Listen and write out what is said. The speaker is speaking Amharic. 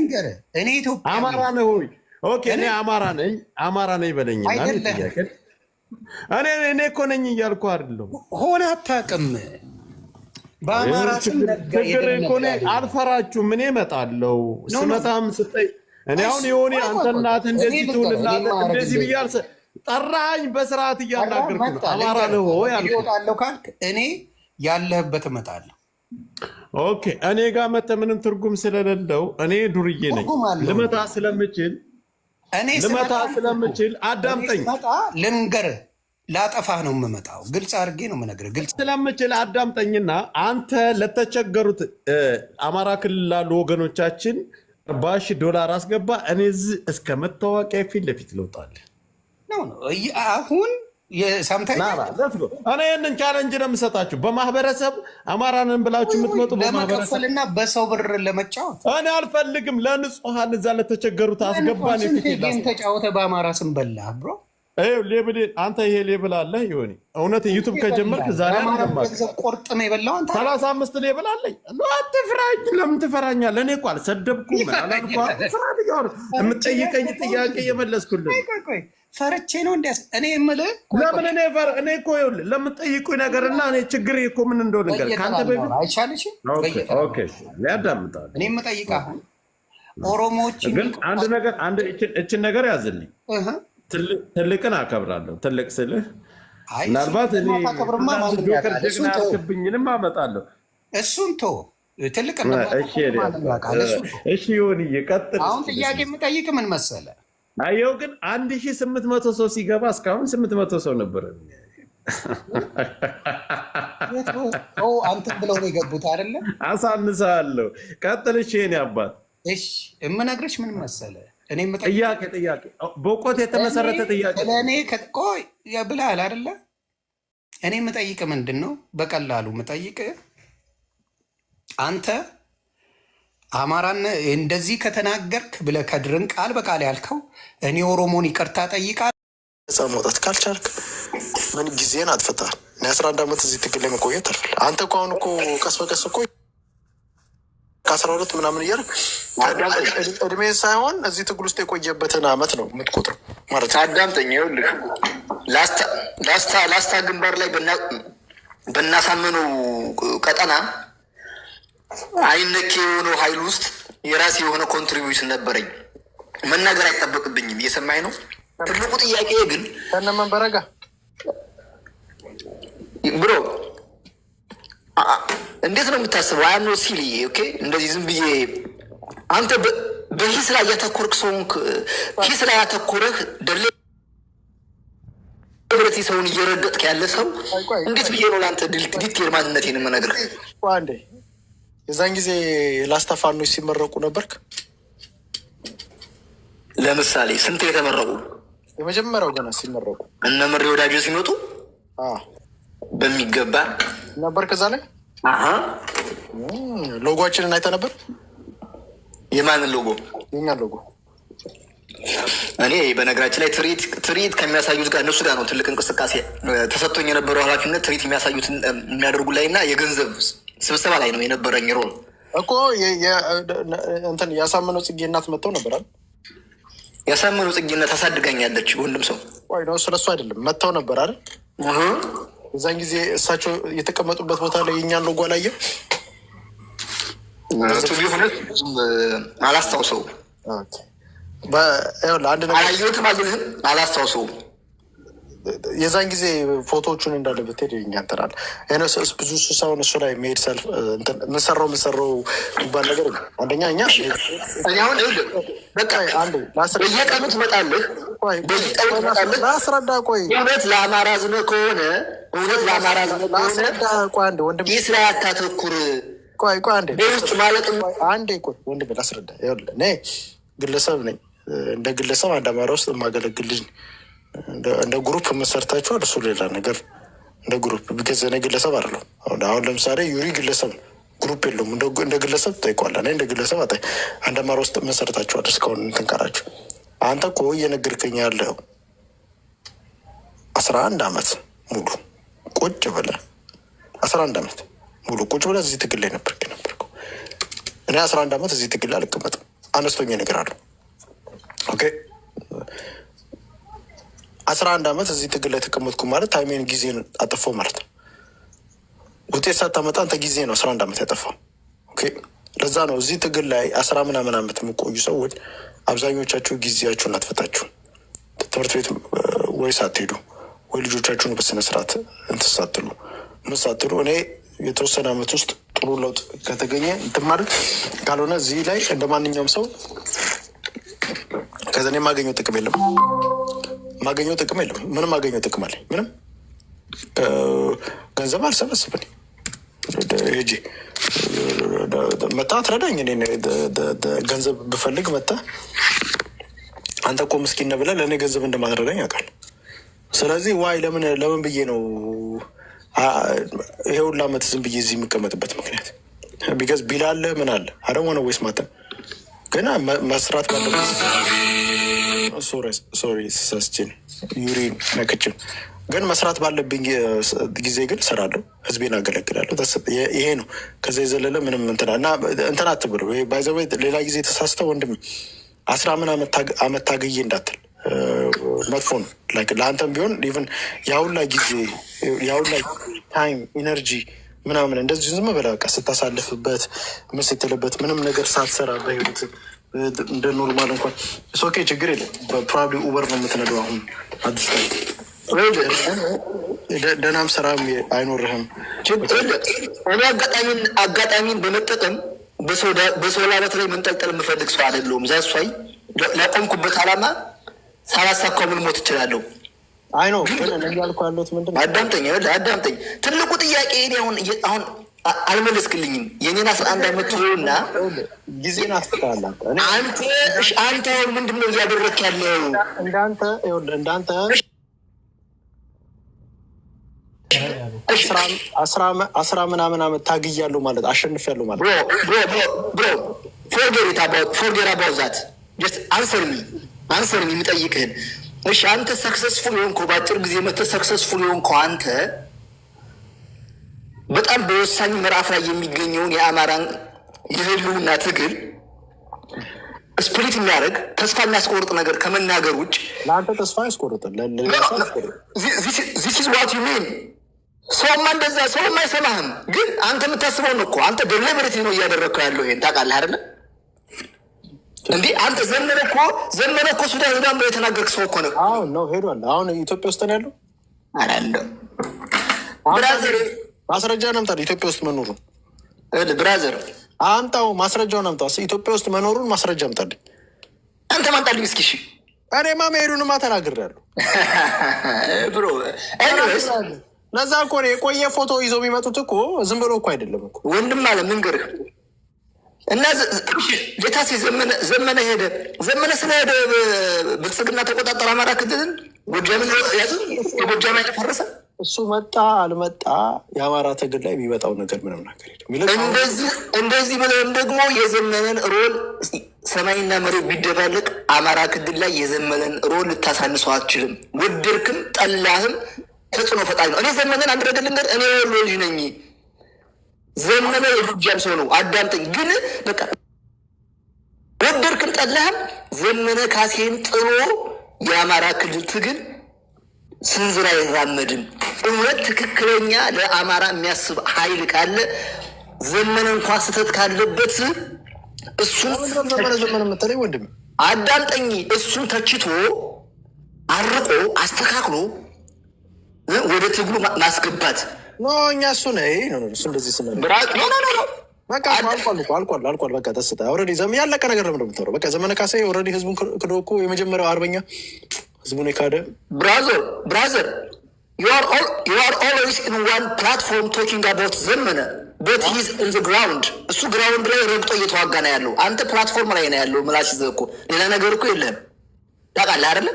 ልንገርህ እኔ ኢትዮጵያ አማራ ነህ ወይ? ኦኬ እኔ አማራ ነኝ በለኝ። እኔ እኮ ነኝ እያልኩ አይደለም። ሆነ አታውቅም። በአማራ ችግር እኮ እኔ አልፈራችሁም። እኔ እመጣለሁ ስመጣም ስጠይ እኔ አሁን የሆነ አንተ እናትህ እንደዚህ ትሁን እናትህ እንደዚህ ብያል ጠራኝ በስርዓት እያናገርኩ ነው። አማራ ነው ወይ አልኩ ካልክ እኔ ያለህበት እመጣለሁ። ኦኬ እኔ ጋር መተህ ምንም ትርጉም ስለሌለው እኔ ዱርዬ ነኝ። ልመታ ስለምችል አዳምጠኝ። ልንገርህ ላጠፋህ ነው የምመጣው። ግልጽ አድርጌ ነው የምነግርህ። ግልጽ ስለምችል አዳምጠኝና አንተ ለተቸገሩት አማራ ክልል ላሉ ወገኖቻችን $40,000 አስገባ። እኔ እዚህ እስከ መታወቂያ ፊት ለፊት ልውጣልህ ነው አሁን እኔ ይህንን ቻለንጅ ነው የምሰጣችሁ። በማህበረሰብ አማራንን ብላችሁ የምትመጡ ለመከፈልና በሰው ብር ለመጫወት እኔ አልፈልግም። ለንጹሐን እዛ ለተቸገሩት አስገባን። ፊት ተጫወተ በአማራ ስም በላ ብሮ ሌብል አንተ ይሄ ሌብል አለህ ይሆን? እውነት ዩቱብ ከጀመርክ ዛሬ ቆርጥም የበላው 35 ሌብል አለኝ። አትፍራኝ። ለምን ትፈራኛለህ? እኔ እኮ አልሰደብኩም። የምጠይቀኝ ጥያቄ የመለስኩልህ ፈርቼ ነው እንዲያስ እኔ የምልህ ለምን እኔ እኮ ይኸውልህ ለምጠይቁኝ ነገርና እኔ ችግር እኮ ምን እንደሆነ ነገር ከአንተ በፊት አይቻልሽም። ያዳምጣል። እኔ የምጠይቅህ አሁን ኦሮሞዎች ግን አንድ እችን ነገር ያዝልኝ። ትልቅን አከብራለሁ። ትልቅ ስልህ ምናልባት ጀግናብኝንም አመጣለሁ። እሱን ቶ ትልቅ እሺ ይሁን እየቀጥል። አሁን ጥያቄ የምጠይቅ ምን መሰለህ? አየው ግን 1800 ሰው ሲገባ እስካሁን 800 ሰው ነበረ። አንተን ብለው ነው የገቡት አይደለ? አሳንሳለሁ። ቀጥል። እሺ የእኔ አባት እሺ የምነግርሽ ምን መሰለህ? ጥያቄ በእውቀት የተመሰረተ ጥያቄ ለእኔ ቆይ ብለሃል አይደለ? እኔ የምጠይቅ ምንድን ነው በቀላሉ የምጠይቅ አንተ አማራን እንደዚህ ከተናገርክ ብለህ ከድርን ቃል በቃል ያልከው እኔ ኦሮሞን ይቅርታ ጠይቃል። ነፃ መውጣት ካልቻልክ ምን ጊዜን አጥፍተሃል? 11 ዓመት እዚህ ትግል ላይ መቆየት አልፈል። አንተ እኮ አሁን እኮ ቀስ በቀስ እኮ ከ12 ምናምን እያልክ እድሜ ሳይሆን እዚህ ትግል ውስጥ የቆየበትን አመት ነው የምትቆጥረው ማለት ነው። አዳምጠኝ። ይኸውልህ ላስታ ግንባር ላይ በናሳመነው ቀጠና አይነኬ የሆነው ኃይል ውስጥ የራሴ የሆነ ኮንትሪቢዩሽን ነበረኝ። መናገር አይጠበቅብኝም። እየሰማኝ ነው። ትልቁ ጥያቄ ግን ከነመንበረጋ ብሮ እንዴት ነው የምታስበው? አያኖ ሲሊ ኦኬ። እንደዚህ ዝም ብዬ አንተ በሂስ ላይ ያተኮርክ ሰውንክ ሂስ ላይ ያተኮረህ ደለ ብረት ሰውን እየረገጥክ ያለ ሰው እንዴት ብዬ ነው ለአንተ ዲቴል ማንነቴን የምነግርህ? አንዴ የዛን ጊዜ ላስተፋኖች ሲመረቁ ነበርክ? ለምሳሌ ስንት የተመረቁ? የመጀመሪያው ገና ሲመረቁ እነ ምሬ ወዳጆ ሲመጡ በሚገባ ነበር። ከዛ ላይ ሎጎችንን አይተህ ነበር? የማንን ሎጎ? የኛ ሎጎ። እኔ በነገራችን ላይ ትርኢት ከሚያሳዩት ጋር እነሱ ጋር ነው ትልቅ እንቅስቃሴ ተሰጥቶኝ የነበረው ኃላፊነት ትርኢት የሚያሳዩት የሚያደርጉ ላይ እና የገንዘብ ስብሰባ ላይ ነው የነበረኝ ሮል እኮ። እንትን ያሳመነው ጽጌ እናት መጥተው ነበራል። ያሳመነው ጽጌ እናት አሳድጋኛለች። ወንድም ሰው ወይ ነው ስለሱ አይደለም መጥተው ነበር አይደል? እዛን ጊዜ እሳቸው የተቀመጡበት ቦታ ላይ የእኛን ሎጎ አላየም። ቢሆነ አላስታውሰውም። አላየሁትም፣ አላስታውሰውም። የዛን ጊዜ ፎቶዎቹን እንዳለ ብትሄድ ይኛንተናል ብዙ ሳሁን እሱ ላይ መሄድ ሰልፍ ምሰራው የሚባል ነገር አንደኛ እኛ አሁን በየቀኑ ትመጣለህ፣ ላስረዳ። ቆይ እውነት ለአማራ ዝነ ከሆነ ይህ ስራ ያታተኩር። ቆይ አንዴ ውስጥ ማለት አንዴ ወንድም ላስረዳ። እኔ ግለሰብ ነኝ። እንደ ግለሰብ አንድ አማራ ውስጥ የማገለግል ልጅ እንደ ግሩፕ መሰርታችኋል። እሱ ሌላ ነገር። እንደ ግሩፕ ቢከዝ እኔ ግለሰብ አይደለሁም። አሁን ለምሳሌ ዩሪ ግለሰብ ግሩፕ የለውም። እንደ ግለሰብ ጠይቋላ። እንደ ግለሰብ አንድ አማራ ውስጥ መሰርታችኋል። እስካሁን ትንቀራችሁ። አንተ እኮ እየነገርከኝ ያለው 11 ዓመት ሙሉ ቁጭ ብለህ 11 ዓመት ሙሉ ቁጭ ብለህ እዚህ ትግል ላይ ነበርኩ። እኔ 11 ዓመት እዚህ ትግል ላይ አልቀመጥም። አነስቶኛ ነገር አለው። ኦኬ 11 ዓመት እዚህ ትግል ላይ ተቀመጥኩ ማለት ታይሜን ጊዜን አጠፋው ማለት ነው። ውጤት ሳታመጣ አንተ ጊዜ ነው 11 ዓመት ያጠፋው። ኦኬ ለዛ ነው እዚህ ትግል ላይ 10 ምናምን ዓመት የሚቆዩ ሰዎች አብዛኞቻችሁ ጊዜያችሁን አትፈታችሁ ትምህርት ቤት ወይ ሳትሄዱ ወይ ልጆቻችሁን በስነስርዓት እንትን ሳትሉ ምን ሳትሉ እኔ የተወሰነ ዓመት ውስጥ ጥሩ ለውጥ ከተገኘ እንትን ማለት ካልሆነ እዚህ ላይ እንደ ማንኛውም ሰው ከዛ እኔ የማገኘው ጥቅም የለም። ምንም ማገኘው ጥቅም አለኝ? ምንም ገንዘብ አልሰበስብን ሄጂ መጣ ትረዳኝ። እኔ ገንዘብ ብፈልግ መጣ አንተ እኮ ምስኪን ነህ ብለህ ለእኔ ገንዘብ እንደማትረዳኝ ያውቃል። ስለዚህ ዋይ ለምን ብዬ ነው ይሄ ሁሉ ዓመት ዝም ብዬ እዚህ የምቀመጥበት ምክንያት ቢገዝ ቢል አለ ምን አለ አደሞ ነው ወይስ ማተም ገና መስራት ባለበት ሶሪ ስሳስችን ዩሪን ነክችም ግን መስራት ባለብኝ ጊዜ ግን እሰራለሁ፣ ህዝቤን አገለግላለሁ። ይሄ ነው። ከዛ የዘለለ ምንም እንትን አትብሉ። ባይዘ ሌላ ጊዜ ተሳስተው ወንድም 10 ምናምን ዓመት ታግዬ እንዳትል መጥፎ ነው። ለአንተም ቢሆን ኢቨን የአሁላ ጊዜ የአሁላ ታይም ኢነርጂ ምናምን እንደዚህ ዝም ብለህ በቃ ስታሳልፍበት ምን ስትልበት ምንም ነገር ሳትሰራ በህይወት እንደ ኖርማል እንኳን ኦኬ ችግር የለም። ፕሮባብሊ ኡበር ነው የምትነደው አሁን አዲስ ደህናም ስራም አይኖርህም። እኔ አጋጣሚን በመጠቀም በሰው ላበት ላይ መንጠልጠል የምፈልግ ሰው አይደለሁም። ዛሷይ ላቆምኩበት አላማ ሳላሳካው ምን ሞት እችላለሁ። አይ ነው ግን ያልኩህ ያለሁት ምንድን ነው? አዳምጠኝ። ትልቁ ጥያቄ አሁን አልመለስክልኝም። የኔን 11 ዓመት እና ጊዜን አስፍታላ አንተ ምንድን ነው እያደረክ ያለው? እንዳንተ 10 ምናምን ዓመት ታግያለሁ ማለት አሸንፊያለሁ ማለት ፎርጌት አባውት ዛት ጀስት አንሰር ሚ የምጠይቅህን። እሺ አንተ ሰክሰስፉል የሆንከው በአጭር ጊዜ መተህ ሰክሰስፉል የሆንከው አንተ በጣም በወሳኝ ምዕራፍ ላይ የሚገኘውን የአማራን የህልውና ትግል ስፕሪት የሚያደርግ ተስፋ የሚያስቆርጥ ነገር ከመናገር ውጭ ለአንተ ተስፋ ያስቆርጣል። ዚስ ኢዝ ዋት ዩ ሚን። ሰውማ እንደዛ ሰውማ አይሰማህም። ግን አንተ የምታስበው ነው እኮ አንተ ደሊበሬት ነው እያደረግከው ያለው። ይሄን ታውቃለህ አይደለ? እንዴ አንተ ዘመነ እኮ ሱዳን ሄዳን ብለህ የተናገርክ ሰው እኮ ነው። አሁን ነው ሄዷል። አሁን ኢትዮጵያ ውስጥ ነው ያለው። አላለው ብራዘር ማስረጃ አምጣልህ። ኢትዮጵያ ውስጥ መኖሩን ብራዘር አምጣው፣ ማስረጃውን አምጣው። ኢትዮጵያ ውስጥ መኖሩን ማስረጃ አምጣልኝ። አንተ ማምጣልኝ እስኪ። እሺ እኔማ መሄዱንማ ተናግሬያለሁ ብሮ። ለዛ እኮ ነው የቆየ ፎቶ ይዘው የሚመጡት እኮ ዝም ብሎ እኮ አይደለም እኮ ወንድም አለ ምንገርህ እና ጌታሴ ዘመነ ሄደ። ዘመነ ስለሄደ ብልጽግና ተቆጣጠረ አማራ ክልልን። ጎጃምን ያዙ። የጎጃም አይተፈረሰ እሱ መጣ አልመጣ የአማራ ትግል ላይ የሚመጣው ነገር ምንም ነገር የለም። እንደዚህ ብለን ደግሞ የዘመነን ሮል ሰማይና መሬት ቢደባለቅ አማራ ክልል ላይ የዘመነን ሮል ልታሳንሰው አትችልም። ወደድክም ጠላህም ተጽዕኖ ፈጣሪ ነው። እኔ ዘመነን አንድ ነገር ልንገር፣ እኔ ወሎ ልጅ ነኝ። ዘመነ የጎጃም ሰው ነው። አዳምጠኝ ግን በቃ ወደድክም ጠላህም ዘመነ ካሴን ጥሎ የአማራ ክልል ትግል ስንዝር አይራመድም። እውነት ትክክለኛ ለአማራ የሚያስብ ኃይል ካለ ዘመነ እንኳን ስህተት ካለበት እሱን ዘመነ የምትለኝ ወንድም አዳምጠኝ፣ እሱን ተችቶ አርቆ አስተካክሎ ወደ ትግሉ ማስገባት እኛ እሱ እሱ እንደዚህ ስነ በቃ አልቋል። በቃ ተስታ ኦልሬዲ ያለቀ ነገር ነው የምታወራው። በቃ ዘመነ ካሴ ኦልሬዲ ህዝቡን ክዶ እኮ የመጀመሪያው አርበኛ ህዝቡን የካደ ብራዘር you are always in one platform talking about ዘመነ but he is in the ground። እሱ ግራውንድ ላይ ረግጦ እየተዋጋ ነው ያለው። አንተ ፕላትፎርም ላይ ነው ያለው። ምላሽ ይዘህ እኮ ሌላ ነገር እኮ የለህም። ታውቃለህ አይደለ?